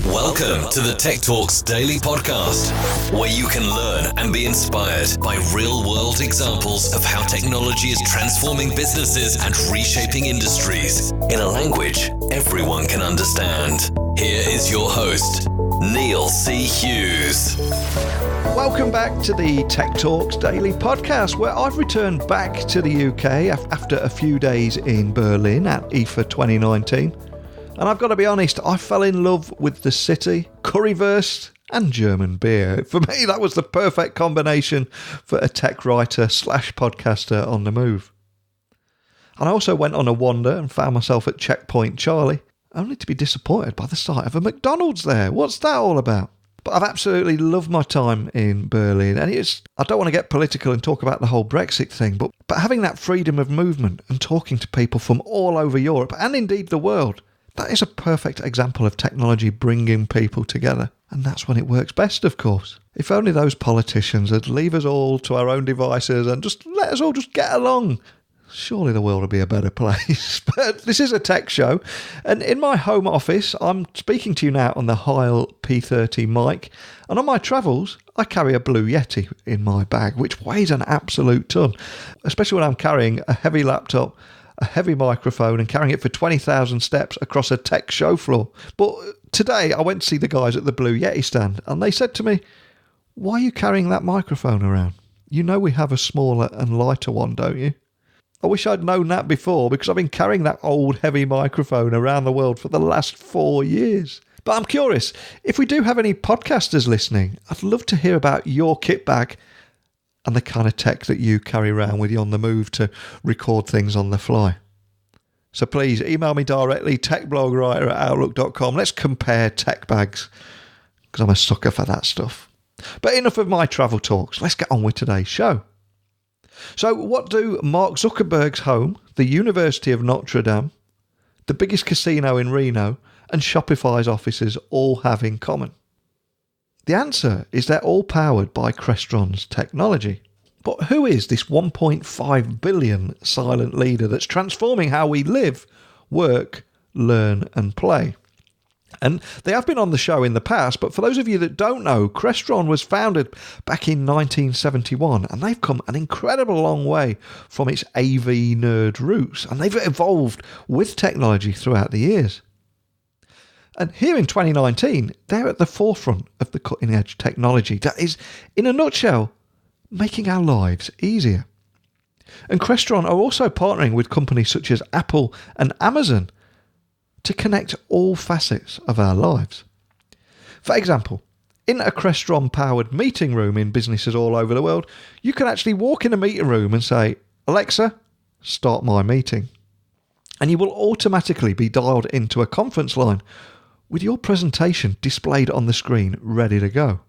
Welcome to the Tech Talks Daily Podcast, where you can learn and be inspired by real-world examples of how technology is transforming businesses and reshaping industries in a language everyone can understand. Here is your host, Neil C. Hughes. Welcome back to the Tech Talks Daily Podcast, where I've returned back to the UK after a few days in Berlin at IFA 2019. And I've got to be honest, I fell in love with the city, currywurst and German beer. For me, that was the perfect combination for a tech writer slash podcaster on the move. And I also went on a wander and found myself at Checkpoint Charlie, only to be disappointed by the sight of a McDonald's there. What's that all about? But I've absolutely loved my time in Berlin. And I don't want to get political and talk about the whole Brexit thing, but having that freedom of movement and talking to people from all over Europe and indeed the world, that is a perfect example of technology bringing people together. And that's when it works best, of course. If only those politicians would leave us all to our own devices and just let us all just get along. Surely the world would be a better place. But this is a tech show. And in my home office, I'm speaking to you now on the Heil P30 mic. And on my travels, I carry a Blue Yeti in my bag, which weighs an absolute ton, especially when I'm carrying a heavy laptop, a heavy microphone and carrying it for 20,000 steps across a tech show floor. But today I went to see the guys at the Blue Yeti stand and they said to me, "Why are you carrying that microphone around? You know we have a smaller and lighter one, don't you?" I wish I'd known that before, because I've been carrying that old heavy microphone around the world for the last 4 years. But I'm curious, if we do have any podcasters listening, I'd love to hear about your kit bag and the kind of tech that you carry around with you on the move to record things on the fly. So please email me directly, techblogwriter@outlook.com. Let's compare tech bags, because I'm a sucker for that stuff. But enough of my travel talks. Let's get on with today's show. So what do Mark Zuckerberg's home, the University of Notre Dame, the biggest casino in Reno, and Shopify's offices all have in common? The answer is they're all powered by Crestrons technology. But who is this 1.5 billion silent leader that's transforming how we live, work, learn and play? And they have been on the show in the past, but for those of you that don't know, Crestron was founded back in 1971, and they've come an incredible long way from its AV nerd roots, and they've evolved with technology throughout the years. And here in 2019, they're at the forefront of the cutting-edge technology that is, in a nutshell, making our lives easier. And Crestron are also partnering with companies such as Apple and Amazon to connect all facets of our lives. For example, in a Crestron-powered meeting room in businesses all over the world, you can actually walk in a meeting room and say, "Alexa, start my meeting." And you will automatically be dialed into a conference line with your presentation displayed on the screen ready to go.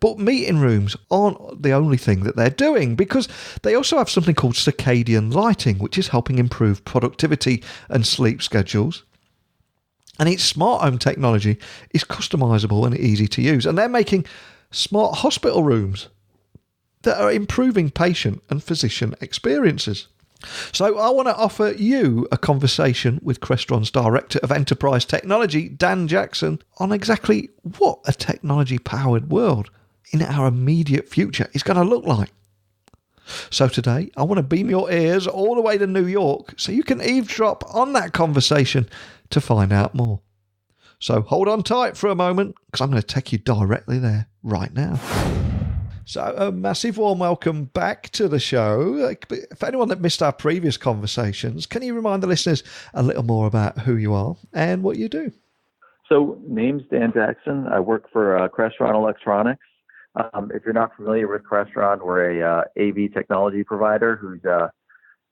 But meeting rooms aren't the only thing that they're doing, because they also have something called Circadian lighting, which is helping improve productivity and sleep schedules. And its smart home technology is customizable and easy to use. And they're making smart hospital rooms that are improving patient and physician experiences. So I want to offer you a conversation with Crestron's Director of Enterprise Technology, Dan Jackson, on exactly what a technology-powered world in our immediate future is going to look like. So today, I want to beam your ears all the way to New York so you can eavesdrop on that conversation to find out more. So hold on tight for a moment, because I'm going to take you directly there right now. So a massive warm welcome back to the show. For anyone that missed our previous conversations, can you remind the listeners a little more about who you are and what you do? So name's Dan Jackson. I work for Crestron Electronics. If you're not familiar with Crestron, we're a AV technology provider who's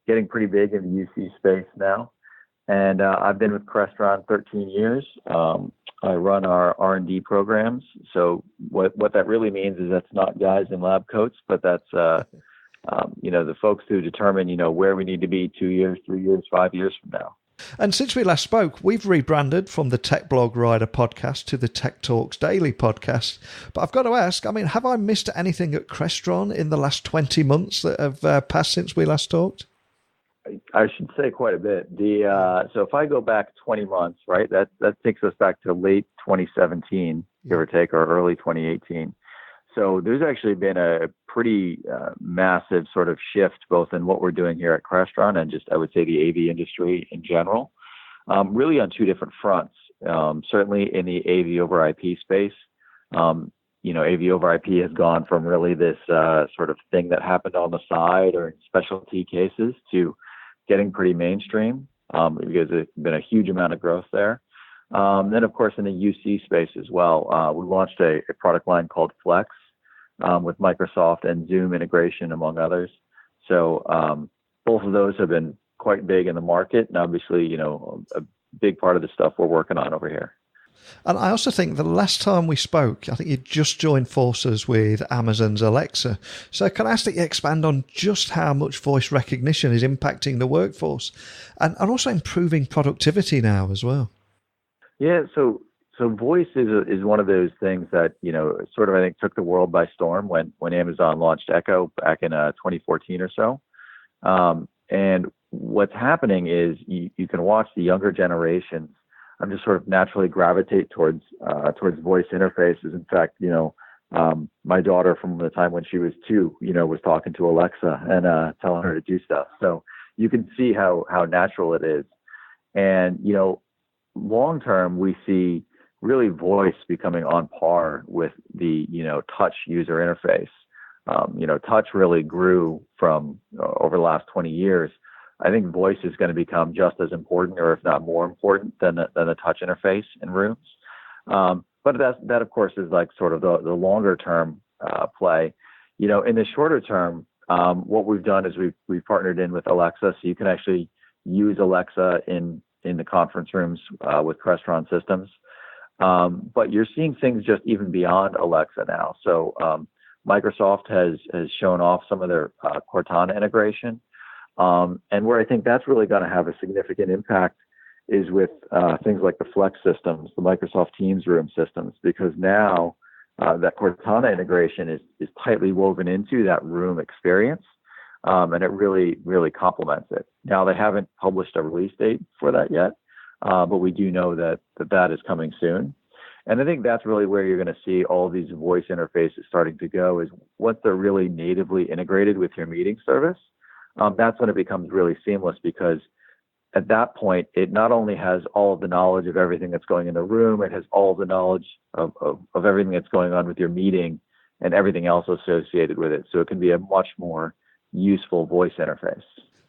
getting pretty big in the UC space now. And I've been with Crestron 13 years. I run our R&D programs. So what that really means is that's not guys in lab coats, but that's the folks who determine where we need to be 2 years, 3 years, 5 years from now. And since we last spoke, we've rebranded from the Tech Blog Rider podcast to the Tech Talks Daily podcast. But I've got to ask, have I missed anything at Crestron in the last 20 months that have passed since we last talked? I should say quite a bit. So if I go back 20 months, right, that takes us back to late 2017, give or take, or early 2018. So there's actually been a pretty massive sort of shift, both in what we're doing here at Crestron and just, I would say, the AV industry in general, really on two different fronts. Certainly in the AV over IP space, AV over IP has gone from really this sort of thing that happened on the side or in specialty cases to getting pretty mainstream, because there's been a huge amount of growth there. Then, of course, in the UC space as well, we launched a product line called Flex with Microsoft and Zoom integration, among others. So both of those have been quite big in the market, and obviously, a big part of the stuff we're working on over here. And I also think the last time we spoke, I think you just joined forces with Amazon's Alexa. So can I ask that you expand on just how much voice recognition is impacting the workforce and also improving productivity now as well? Yeah, so voice is one of those things that, sort of, I think, took the world by storm when Amazon launched Echo back in 2014 or so. And what's happening is you can watch the younger generations just sort of naturally gravitate towards voice interfaces. In fact, my daughter, from the time when she was 2, was talking to Alexa and telling her to do stuff. So you can see how natural it is. And, long term, we see really voice becoming on par with the, touch user interface. Touch really grew from over the last 20 years. I think voice is going to become just as important, or if not more important, than the touch interface in rooms. But that of course is like sort of the longer term play. In the shorter term, what we've done is we've partnered in with Alexa, so you can actually use Alexa in the conference rooms with Crestron systems. But you're seeing things just even beyond Alexa now. So Microsoft has shown off some of their Cortana integration. And where I think that's really going to have a significant impact is with things like the Flex systems, the Microsoft Teams room systems, because now that Cortana integration is tightly woven into that room experience, and it really, really complements it. Now, they haven't published a release date for that yet, but we do know that is coming soon. And I think that's really where you're going to see all these voice interfaces starting to go, is once they're really natively integrated with your meeting service. That's when it becomes really seamless, because at that point, it not only has all of the knowledge of everything that's going in the room, it has all of the knowledge of everything that's going on with your meeting and everything else associated with it. So it can be a much more useful voice interface.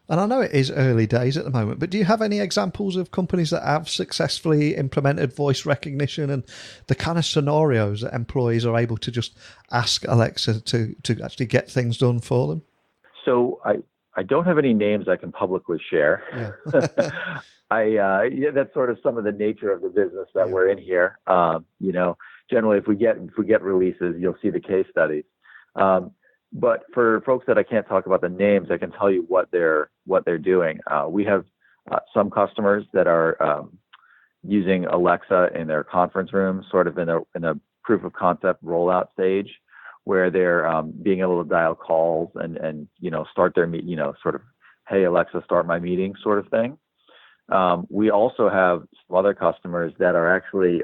And I know it is early days at the moment, but do you have any examples of companies that have successfully implemented voice recognition and the kind of scenarios that employees are able to just ask Alexa to actually get things done for them? So I don't have any names I can publicly share. Yeah. That's sort of some of the nature of the business that we're in here. Generally, if we get releases, you'll see the case studies. But for folks that I can't talk about the names, I can tell you what they're doing. We have some customers that are using Alexa in their conference rooms, sort of in a proof of concept rollout stage, where they're being able to dial calls and start their sort of, hey, Alexa, start my meeting sort of thing. We also have some other customers that are actually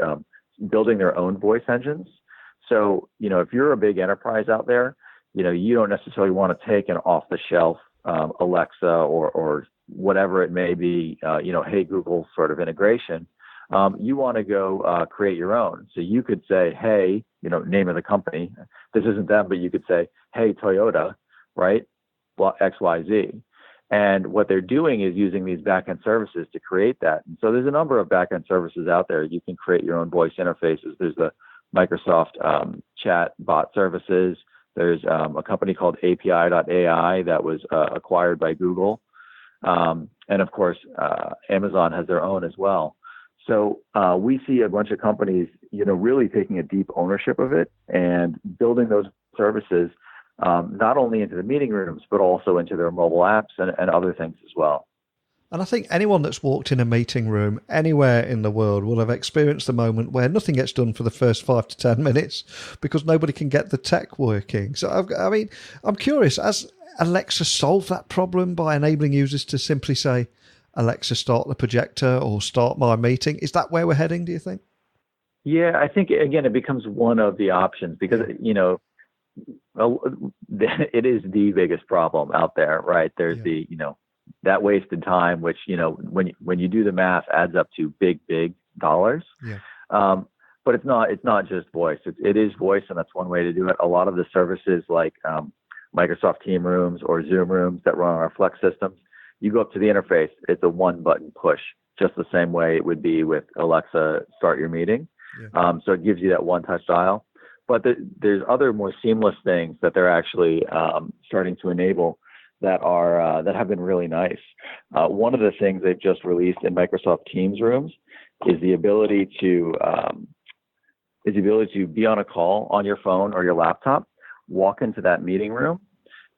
building their own voice engines. So, if you're a big enterprise out there, you don't necessarily want to take an off-the-shelf Alexa or whatever it may be, hey, Google sort of integration. You want to go create your own. So you could say, hey, name of the company. This isn't them, but you could say, hey, Toyota, right? Well, XYZ. And what they're doing is using these backend services to create that. And so there's a number of backend services out there. You can create your own voice interfaces. There's the Microsoft chat bot services. There's a company called API.ai that was acquired by Google. And of course, Amazon has their own as well. So we see a bunch of companies, really taking a deep ownership of it and building those services, not only into the meeting rooms, but also into their mobile apps and other things as well. And I think anyone that's walked in a meeting room anywhere in the world will have experienced the moment where nothing gets done for the first 5 to 10 minutes because nobody can get the tech working. So, I'm curious, as Alexa solve that problem by enabling users to simply say, Alexa, start the projector or start my meeting? Is that where we're heading, do you think? Yeah, I think, again, it becomes one of the options because, it is the biggest problem out there, right? There's that wasted time, which, when you do the math adds up to big dollars. Yeah. But it's not just voice. It is voice, and that's one way to do it. A lot of the services like Microsoft Team Rooms or Zoom Rooms that run on our Flex systems, you go up to the interface, it's a one button push, just the same way it would be with Alexa, start your meeting. Yeah. So it gives you that one touch dial. But there's other more seamless things that they're actually starting to enable that are that have been really nice. One of the things they've just released in Microsoft Teams Rooms is the ability to be on a call on your phone or your laptop, walk into that meeting room,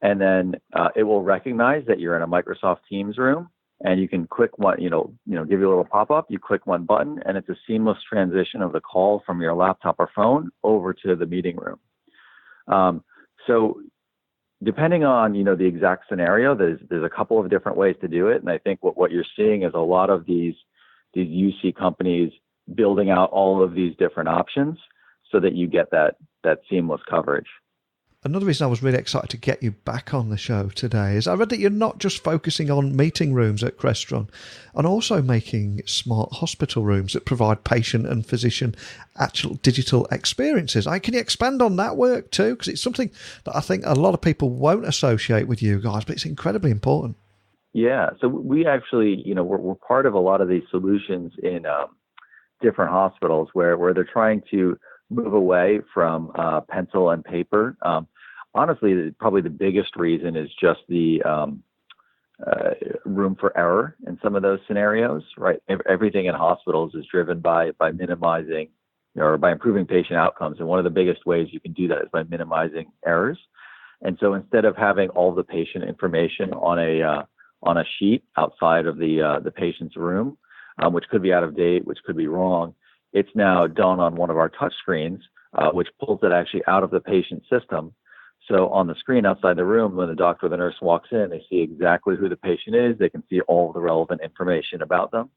and then it will recognize that you're in a Microsoft Teams room, and you can click one, give you a little pop-up, you click one button, and it's a seamless transition of the call from your laptop or phone over to the meeting room. So depending on, the exact scenario, there's a couple of different ways to do it. And I think what you're seeing is a lot of these UC companies building out all of these different options so that you get that seamless coverage. Another reason I was really excited to get you back on the show today is I read that you're not just focusing on meeting rooms at Crestron and also making smart hospital rooms that provide patient and physician actual digital experiences. Can you expand on that work too? Because it's something that I think a lot of people won't associate with you guys, but it's incredibly important. Yeah. So we actually, we're part of a lot of these solutions in different hospitals where they're trying to move away from pencil and paper. Honestly, probably the biggest reason is just the room for error in some of those scenarios, right? Everything in hospitals is driven by minimizing or by improving patient outcomes. And one of the biggest ways you can do that is by minimizing errors. And so instead of having all the patient information on a sheet outside of the patient's room, which could be out of date, which could be wrong, it's now done on one of our touch screens, which pulls it actually out of the patient system. So on the screen outside the room, when the doctor or the nurse walks in, they see exactly who the patient is. They can see all the relevant information about them.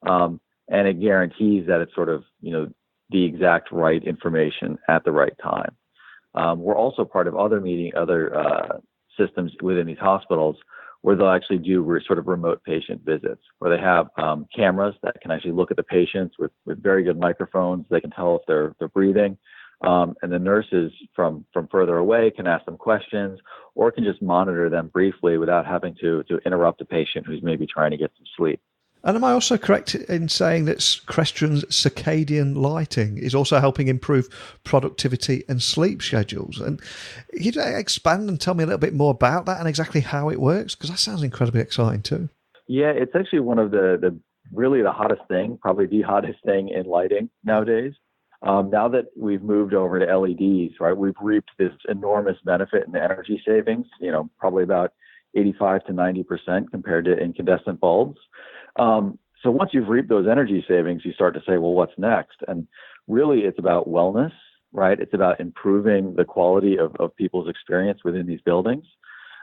And it guarantees that it's sort of, the exact right information at the right time. We're also part of other systems within these hospitals where they'll actually do sort of remote patient visits, where they have cameras that can actually look at the patients with very good microphones. They can tell if they're breathing. And the nurses from further away can ask them questions or can just monitor them briefly without having to interrupt a patient who's maybe trying to get some sleep. And am I also correct in saying that Crestron's Circadian lighting is also helping improve productivity and sleep schedules? And can you expand and tell me a little bit more about that and exactly how it works? Because that sounds incredibly exciting too. Yeah, it's actually one of the really the hottest thing, probably the hottest thing in lighting nowadays. Now that we've moved over to LEDs, right, we've reaped this enormous benefit in energy savings, probably about 85 to 90% compared to incandescent bulbs. So once you've reaped those energy savings, you start to say, well, what's next? And really it's about wellness, right? It's about improving the quality of people's experience within these buildings.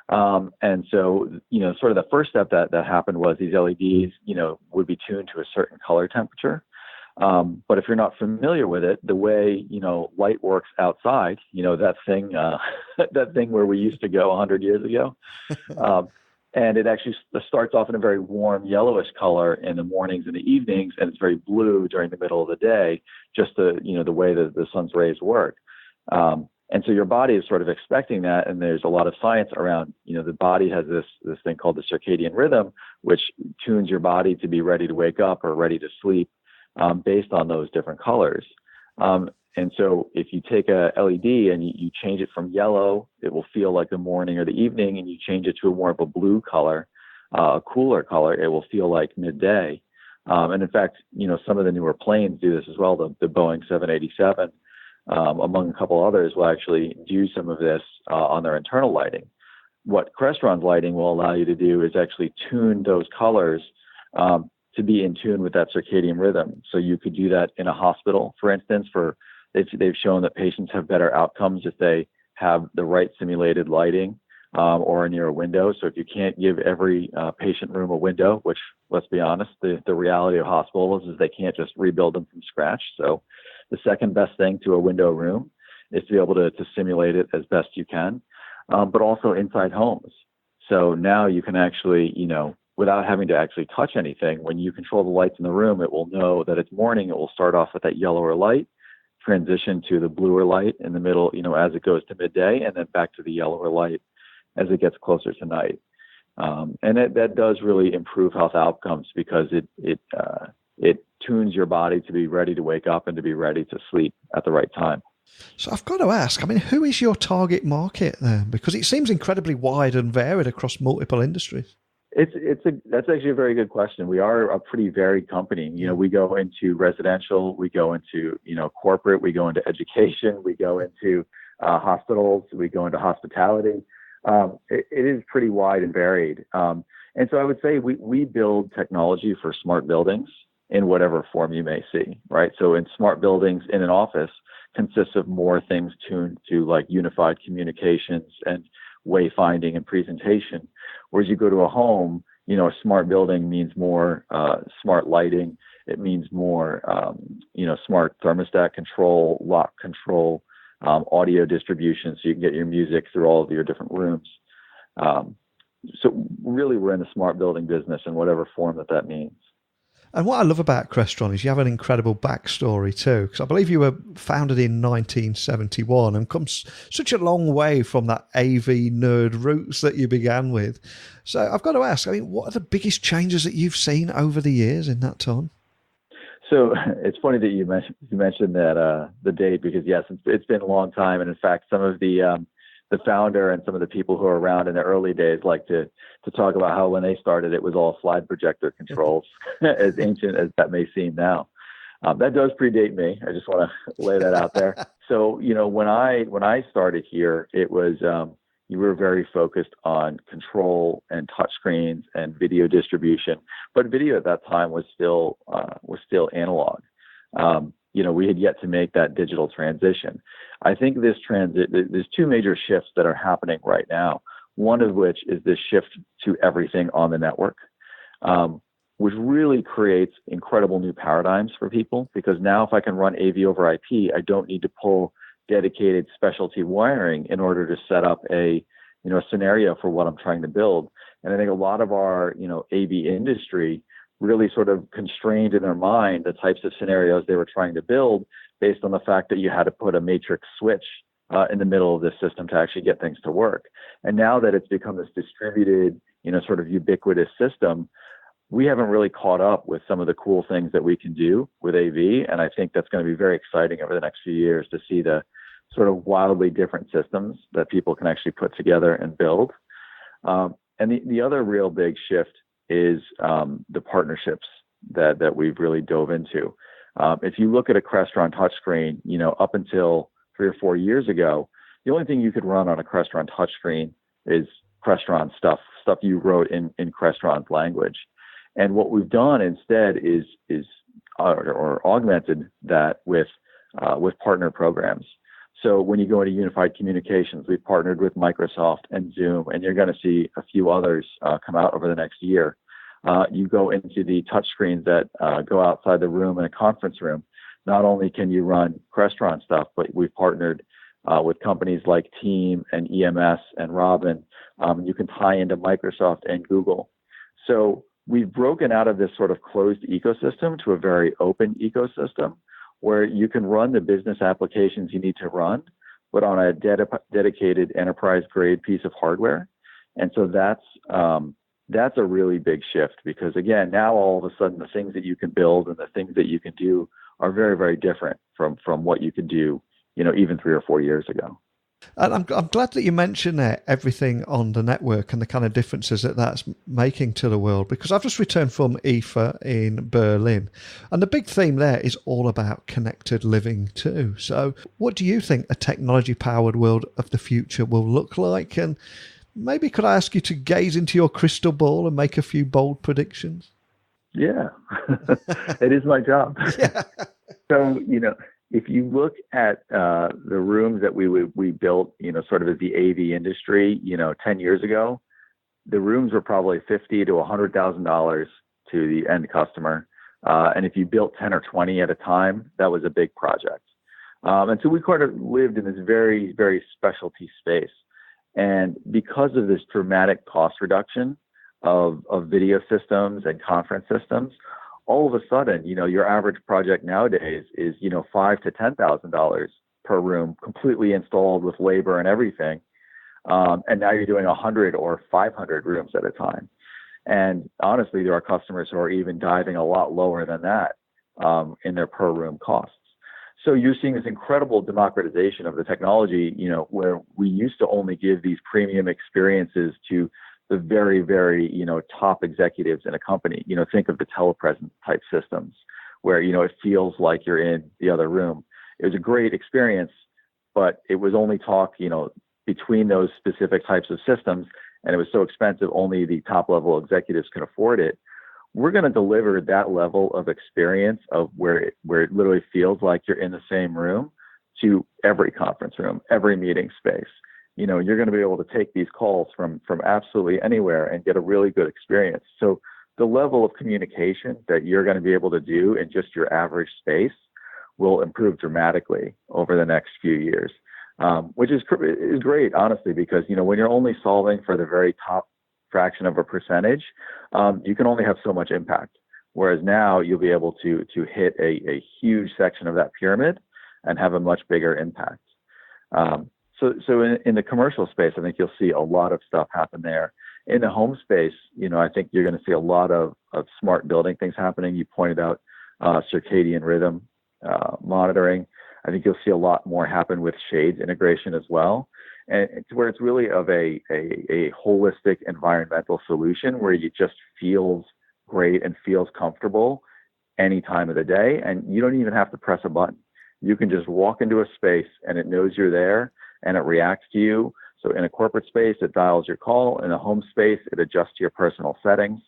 And so, sort of the first step that happened was these LEDs, would be tuned to a certain color temperature. But if you're not familiar with it, the way, light works outside, that thing where we used to go 100 years ago, and it actually starts off in a very warm yellowish color in the mornings and the evenings, and it's very blue during the middle of the day, just the way that the sun's rays work. And so your body is sort of expecting that, and there's a lot of science around, the body has this thing called the circadian rhythm, which tunes your body to be ready to wake up or ready to sleep. Based on those different colors. And so if you take a LED and you change it from yellow, it will feel like the morning or the evening, and you change it to more of a blue color, a cooler color, it will feel like midday. And in fact, some of the newer planes do this as well. The Boeing 787, among a couple others, will actually do some of this on their internal lighting. What Crestron's lighting will allow you to do is actually tune those colors to be in tune with that circadian rhythm. So you could do that in a hospital, for instance. They've shown that patients have better outcomes if they have the right simulated lighting or near a window. So if you can't give every patient room a window, which, let's be honest, the reality of hospitals is they can't just rebuild them from scratch. So the second best thing to a window room is to be able to simulate it as best you can, but also inside homes. So now you can actually, without having to actually touch anything, when you control the lights in the room, it will know that it's morning. It will start off with that yellower light, transition to the bluer light in the middle, as it goes to midday, and then back to the yellower light as it gets closer to night. And that does really improve health outcomes because it tunes your body to be ready to wake up and to be ready to sleep at the right time. So I've got to ask, who is your target market there? Because it seems incredibly wide and varied across multiple industries. That's actually a very good question. We are a pretty varied company. We go into residential, we go into, corporate, we go into education, we go into hospitals, we go into hospitality. It is pretty wide and varied. And so I would say we build technology for smart buildings in whatever form you may see, right? So in smart buildings in an office consists of more things tuned to like unified communications and wayfinding and presentation. Whereas you go to a home, a smart building means more smart lighting. It means more, smart thermostat control, lock control, audio distribution, so you can get your music through all of your different rooms. So really, we're in the smart building business in whatever form that means. And what I love about Crestron is you have an incredible backstory too, because I believe you were founded in 1971 and come such a long way from that AV nerd roots that you began with. So I've got to ask, what are the biggest changes that you've seen over the years in that time? So it's funny that you mentioned that the date, because yes, it's been a long time, and in fact, some of the founder and some of the people who are around in the early days like to talk about how when they started it was all slide projector controls, as ancient as that may seem now. That does predate me. I just want to lay that out there. So when I started here, it was you were very focused on control and touch screens and video distribution, but video at that time was still analog. We had yet to make that digital transition. I think there's two major shifts that are happening right now. One of which is this shift to everything on the network, which really creates incredible new paradigms for people, because now if I can run AV over IP, I don't need to pull dedicated specialty wiring in order to set up a scenario for what I'm trying to build. And I think a lot of our AV industry really sort of constrained in their mind the types of scenarios they were trying to build based on the fact that you had to put a matrix switch in the middle of the system to actually get things to work. And now that it's become this distributed, sort of ubiquitous system, we haven't really caught up with some of the cool things that we can do with AV. And I think that's going to be very exciting over the next few years to see the sort of wildly different systems that people can actually put together and build. And the other real big shift is the partnerships that we've really dove into. If you look at a Crestron touchscreen, up until 3 or 4 years ago, the only thing you could run on a Crestron touchscreen is Crestron stuff you wrote in Crestron's language. And what we've done instead is augmented that with partner programs. So when you go into unified communications, we've partnered with Microsoft and Zoom, and you're going to see a few others come out over the next year. You go into the touchscreens that go outside the room in a conference room. Not only can you run Crestron stuff, but we've partnered with companies like Team and EMS and Robin. You can tie into Microsoft and Google. So we've broken out of this sort of closed ecosystem to a very open ecosystem where you can run the business applications you need to run, but on a dedicated enterprise-grade piece of hardware. And so that's a really big shift, because again, now all of a sudden the things that you can build and the things that you can do are very, very different from what you could do, even 3 or 4 years ago. And I'm glad that you mentioned there everything on the network and the kind of differences that's making to the world, because I've just returned from IFA in Berlin, and the big theme there is all about connected living too. So what do you think a technology-powered world of the future will look like? And maybe could I ask you to gaze into your crystal ball and make a few bold predictions? Yeah, it is my job. Yeah. So, if you look at the rooms that we built, sort of as the AV industry, 10 years ago, the rooms were probably $50,000 to $100,000 to the end customer. And if you built 10 or 20 at a time, that was a big project. And so we kind of lived in this very, very specialty space. And because of this dramatic cost reduction of video systems and conference systems, all of a sudden, your average project nowadays is, $5,000 to $10,000 per room, completely installed with labor and everything. And now you're doing 100 or 500 rooms at a time. And honestly, there are customers who are even diving a lot lower than that in their per room costs. So you're seeing this incredible democratization of the technology, where we used to only give these premium experiences to the very, very, top executives in a company. Think of the telepresence type systems where, it feels like you're in the other room. It was a great experience, but it was only talk, between those specific types of systems. And it was so expensive, only the top level executives could afford it. We're going to deliver that level of experience of where it literally feels like you're in the same room to every conference room, every meeting space. You're going to be able to take these calls from absolutely anywhere and get a really good experience. So the level of communication that you're going to be able to do in just your average space will improve dramatically over the next few years, which is great, honestly, because, when you're only solving for the very top fraction of a percentage, you can only have so much impact. Whereas now you'll be able to hit a huge section of that pyramid and have a much bigger impact. So in the commercial space, I think you'll see a lot of stuff happen there. In the home space, I think you're going to see a lot of smart building things happening. You pointed out circadian rhythm monitoring. I think you'll see a lot more happen with shades integration as well. And it's where it's really of a holistic environmental solution where it just feels great and feels comfortable any time of the day. And you don't even have to press a button. You can just walk into a space and it knows you're there and it reacts to you. So in a corporate space, it dials your call. In a home space, it adjusts to your personal settings.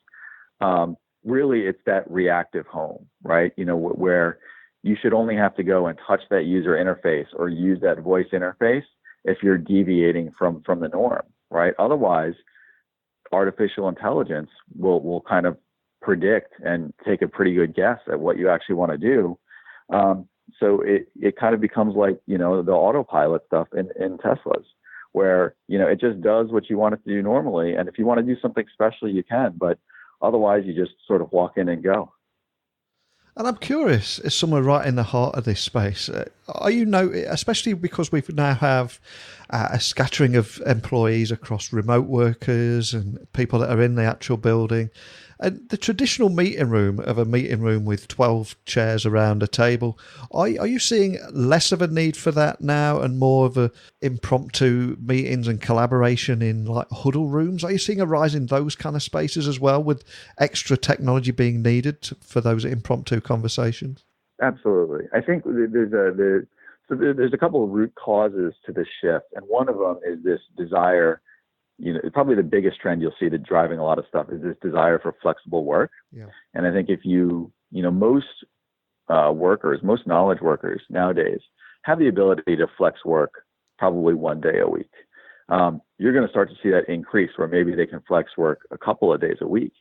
Really, it's that reactive home, right? Where you should only have to go and touch that user interface or use that voice interface if you're deviating from the norm, right? Otherwise, artificial intelligence will kind of predict and take a pretty good guess at what you actually want to do. So it kind of becomes like, the autopilot stuff in Teslas, where, it just does what you want it to do normally. And if you want to do something special, you can, but otherwise you just sort of walk in and go. And I'm curious, as someone right in the heart of this space, are you especially because we now have a scattering of employees across remote workers and people that are in the actual building, and the traditional meeting room of a meeting room with 12 chairs around a table, are you seeing less of a need for that now and more of a impromptu meetings and collaboration in like huddle rooms? Are you seeing a rise in those kind of spaces as well, with extra technology being needed for those impromptu conversations? Absolutely. I think there's a couple of root causes to this shift. And one of them is this desire, probably the biggest trend you'll see that driving a lot of stuff is this desire for flexible work. Yeah. And I think if most workers, most knowledge workers nowadays have the ability to flex work probably one day a week. You're going to start to see that increase where maybe they can flex work a couple of days a week.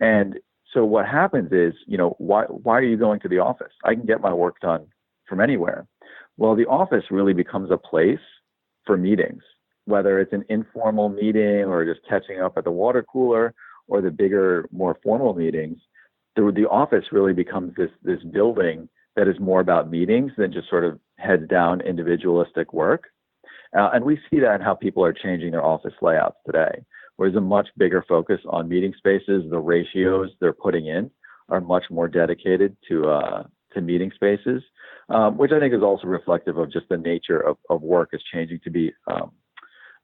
And so what happens is, why are you going to the office? I can get my work done from anywhere. Well, the office really becomes a place for meetings, whether it's an informal meeting or just catching up at the water cooler or the bigger, more formal meetings. The office really becomes this building that is more about meetings than just sort of heads down individualistic work. And we see that in how people are changing their office layouts today. Whereas a much bigger focus on meeting spaces, the ratios they're putting in are much more dedicated to meeting spaces, which I think is also reflective of just the nature of work is changing to be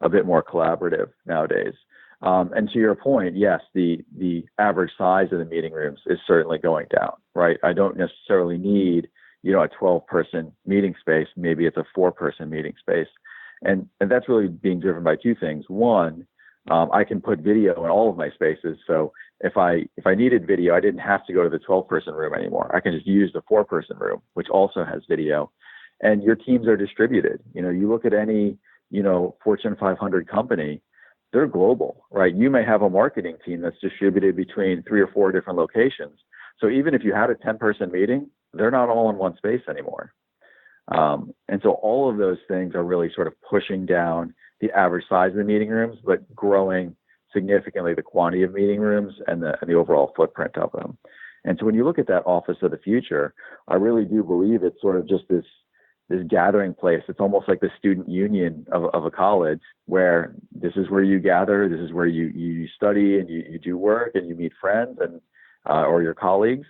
a bit more collaborative nowadays. And to your point, yes, the average size of the meeting rooms is certainly going down, right? I don't necessarily need, a 12-person meeting space. Maybe it's a 4-person meeting space. And that's really being driven by two things. One, I can put video in all of my spaces. So if I needed video, I didn't have to go to the 12-person room anymore. I can just use the 4-person room, which also has video. and your teams are distributed. You look at any, Fortune 500 company, they're global, right? You may have a marketing team that's distributed between 3 or 4 different locations. So even if you had a 10-person meeting, they're not all in one space anymore. And so all of those things are really sort of pushing down the average size of the meeting rooms, but growing significantly the quantity of meeting rooms and the overall footprint of them. And so when you look at that office of the future, I really do believe it's sort of just this gathering place. It's almost like the student union of a college, where this is where you gather, this is where you study and you do work and you meet friends and or your colleagues,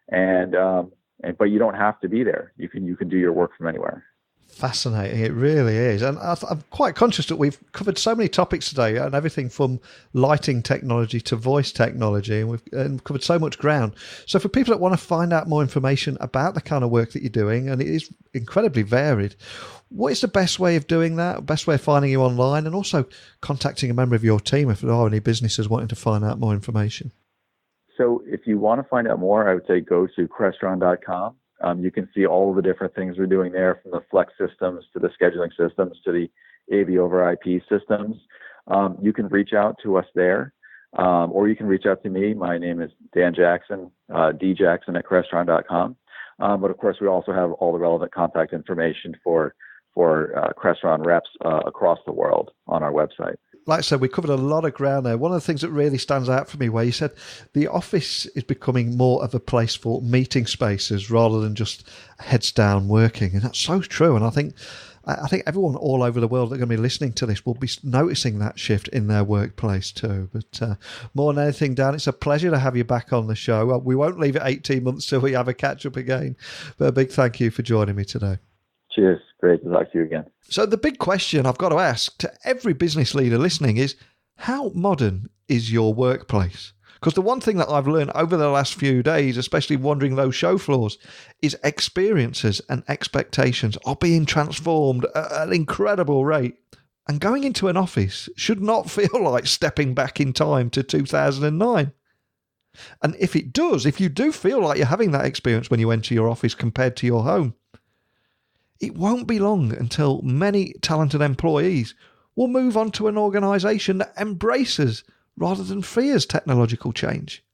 but you don't have to be there. You can do your work from anywhere. Fascinating, it really is. And I'm quite conscious that we've covered so many topics today, and everything from lighting technology to voice technology, and we've covered so much ground. So for people that want to find out more information about the kind of work that you're doing, and it is incredibly varied, what is the best way of doing that, best way of finding you online, and also contacting a member of your team if there are any businesses wanting to find out more information? So if you want to find out more, I would say go to Crestron.com. You can see all of the different things we're doing there, from the Flex systems to the scheduling systems to the AV over IP systems. You can reach out to us there, or you can reach out to me. My name is Dan Jackson, djackson@Crestron.com. But of course, we also have all the relevant contact information for Crestron reps across the world on our website. Like I said, we covered a lot of ground there. One of the things that really stands out for me, where you said the office is becoming more of a place for meeting spaces rather than just heads down working. And that's so true. And I think everyone all over the world that are going to be listening to this will be noticing that shift in their workplace too. But more than anything, Dan, it's a pleasure to have you back on the show. We won't leave it 18 months till we have a catch up again. But a big thank you for joining me today. Cheers. Great to talk to you again. So the big question I've got to ask to every business leader listening is, how modern is your workplace? Because the one thing that I've learned over the last few days, especially wandering those show floors, is experiences and expectations are being transformed at an incredible rate. And going into an office should not feel like stepping back in time to 2009. And if it does, if you do feel like you're having that experience when you enter your office compared to your home, it won't be long until many talented employees will move on to an organisation that embraces rather than fears technological change.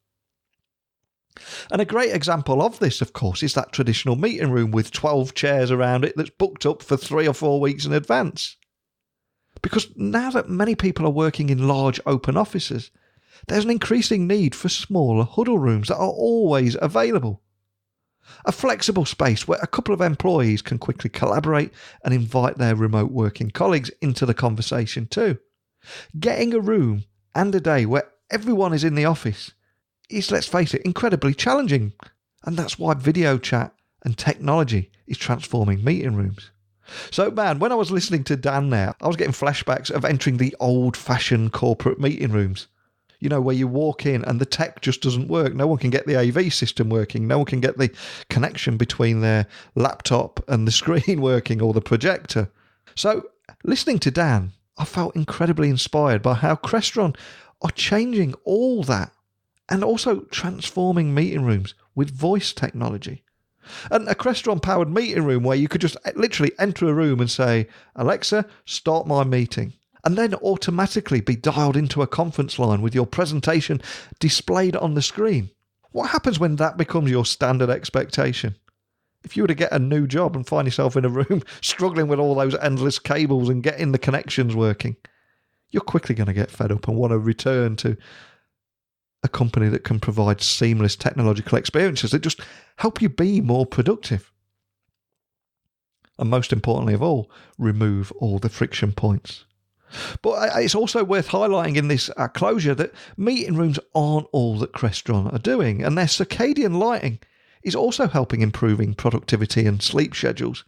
And a great example of this, of course, is that traditional meeting room with 12 chairs around it that's booked up for 3 or 4 weeks in advance. Because now that many people are working in large open offices, there's an increasing need for smaller huddle rooms that are always available. A flexible space where a couple of employees can quickly collaborate and invite their remote working colleagues into the conversation too. Getting a room and a day where everyone is in the office is, let's face it, incredibly challenging. And that's why video chat and technology is transforming meeting rooms. So man, when I was listening to Dan there, I was getting flashbacks of entering the old-fashioned corporate meeting rooms. You know, where you walk in and the tech just doesn't work. No one can get the AV system working. No one can get the connection between their laptop and the screen working, or the projector. So listening to Dan, I felt incredibly inspired by how Crestron are changing all that and also transforming meeting rooms with voice technology. And a Crestron-powered meeting room where you could just literally enter a room and say, "Alexa, start my meeting," and then automatically be dialed into a conference line with your presentation displayed on the screen. What happens when that becomes your standard expectation? If you were to get a new job and find yourself in a room struggling with all those endless cables and getting the connections working, you're quickly going to get fed up and want to return to a company that can provide seamless technological experiences that just help you be more productive. And most importantly of all, remove all the friction points. But it's also worth highlighting in this closure that meeting rooms aren't all that Crestron are doing, and their circadian lighting is also helping improving productivity and sleep schedules.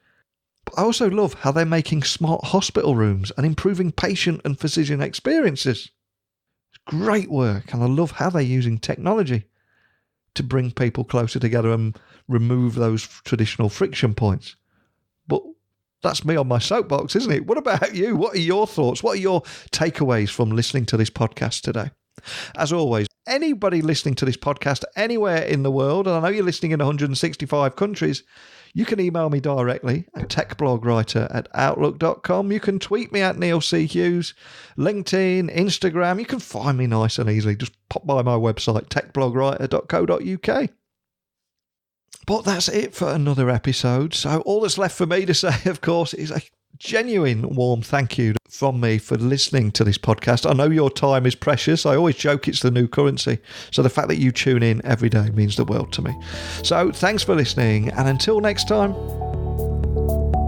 But I also love how they're making smart hospital rooms and improving patient and physician experiences. It's great work, and I love how they're using technology to bring people closer together and remove those traditional friction points. But that's me on my soapbox, isn't it? What about you? What are your thoughts? What are your takeaways from listening to this podcast today? As always, anybody listening to this podcast anywhere in the world, and I know you're listening in 165 countries, You can email me directly at techblogwriter@outlook.com. You can tweet me at Neil C. Hughes, LinkedIn, Instagram. You can find me nice and easily. Just pop by my website, techblogwriter.co.uk. But that's it for another episode. So all that's left for me to say, of course, is a genuine warm thank you from me for listening to this podcast. I know your time is precious. I always joke it's the new currency. So the fact that you tune in every day means the world to me. So thanks for listening. And until next time,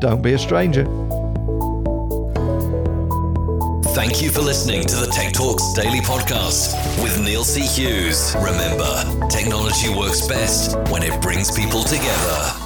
don't be a stranger. Thank you for listening to the Tech Talks Daily Podcast with Neil C. Hughes. Remember, technology works best when it brings people together.